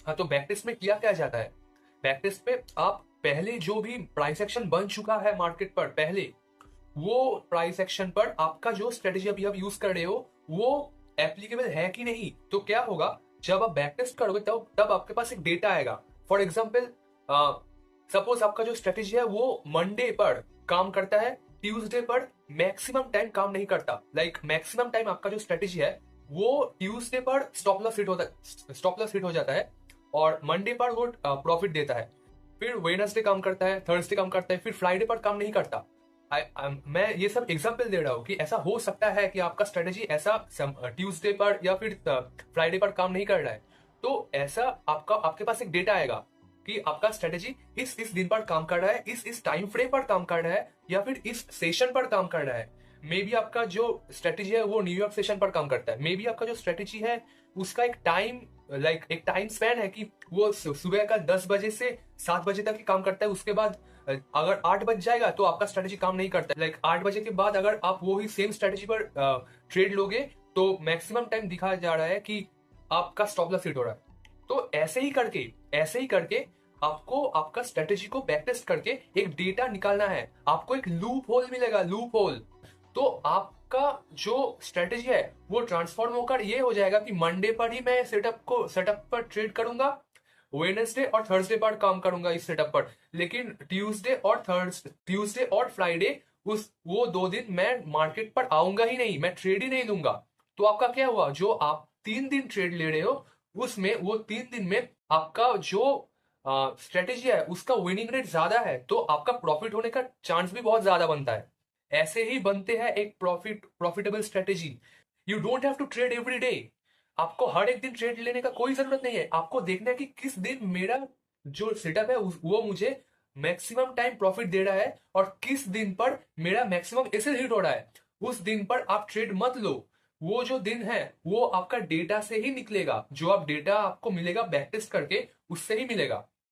हाँ, तो back test में किया क्या जाता है, बैक टेस्ट पे आप पहले जो भी प्राइस एक्शन बन चुका है मार्केट पर, पहले वो प्राइस एक्शन पर आपका जो स्ट्रेटेजी अभी आप यूज कर रहे हो वो एप्लीकेबल है कि नहीं। तो क्या होगा, जब आप बैक टेस्ट करोगे तब तब आपके पास एक डेटा आएगा। फॉर एग्जाम्पल, सपोज आपका जो स्ट्रेटेजी है वो मंडे पर काम करता है, ट्यूसडे पर मैक्सिमम टाइम काम नहीं करता। लाइक मैक्सिमम टाइम आपका जो स्ट्रेटेजी है वो ट्यूसडे पर स्टॉप लॉस हिट हो जाता है और मंडे पर वो प्रॉफिट देता है। फिर वेडनेसडे काम करता है, थर्सडे काम करता है, फिर फ्राइडे पर काम नहीं करता। मैं ये सब एग्जांपल दे रहा हूँ कि ऐसा हो सकता है कि आपका स्ट्रेटेजी ऐसा ट्यूसडे पर या फिर फ्राइडे पर काम नहीं कर रहा है। तो ऐसा आपके पास एक डेटा आएगा कि आपका स्ट्रेटेजी इस दिन पर काम कर रहा है, इस टाइम फ्रेम पर काम कर रहा है, या फिर इस सेशन पर काम कर रहा है। मे बी आपका जो स्ट्रेटेजी है वो न्यूयॉर्क सेशन पर काम करता है, मे बी आपका जो स्ट्रेटेजी है उसका एक टाइम एक टाइम स्पैन है कि वो सुबह का 10 बजे से 7 बजे तक ही काम करता है। उसके बाद अगर 8 बज जाएगा तो आपका स्ट्रेटेजी काम नहीं करता है। 8 बजे के बाद अगर आप वो ही सेम स्ट्रेटेजी पर ट्रेड लोगे तो मैक्सिमम टाइम दिखाया जा रहा है कि आपका स्टॉप लॉस हिट हो रहा है। तो ऐसे ही करके आपको आपका स्ट्रेटेजी को बैकटेस्ट करके एक डेटा निकालना है। आपको एक लूप होल मिलेगा, लूप होल। तो आपका जो स्ट्रेटेजी है वो ट्रांसफॉर्म होकर ये हो जाएगा कि मंडे पर ही मैं सेटअप पर ट्रेड करूंगा, वेडनेसडे और थर्सडे पर काम करूंगा इस सेटअप पर, लेकिन ट्यूसडे और फ्राइडे वो 2 दिन मैं मार्केट पर आऊंगा ही नहीं, मैं ट्रेड ही नहीं लूंगा। तो आपका क्या हुआ, जो आप 3 दिन ट्रेड ले रहे हो उसमें वो 3 दिन में आपका जो स्ट्रेटेजी है उसका विनिंग रेट ज्यादा है, तो आपका प्रॉफिट होने का चांस भी बहुत ज्यादा बनता है। ऐसे ही बनते हैं एक profitable strategy. You don't have to trade every day. आपको हर एक दिन ट्रेड लेने का कोई जरूरत नहीं है। आपको देखना है कि किस दिन मेरा जो सेटअप है वो मुझे मैक्सिमम टाइम प्रॉफिट दे रहा है और किस दिन पर मेरा मैक्सिमम एसेट हिट हो रहा है। उस दिन पर आप ट्रेड मत लो। वो जो दिन है वो आपका डेटा से ही निकलेगा, जो आप डेटा आपको मिलेगा बैक टेस्ट करके उससे ही मिलेगा।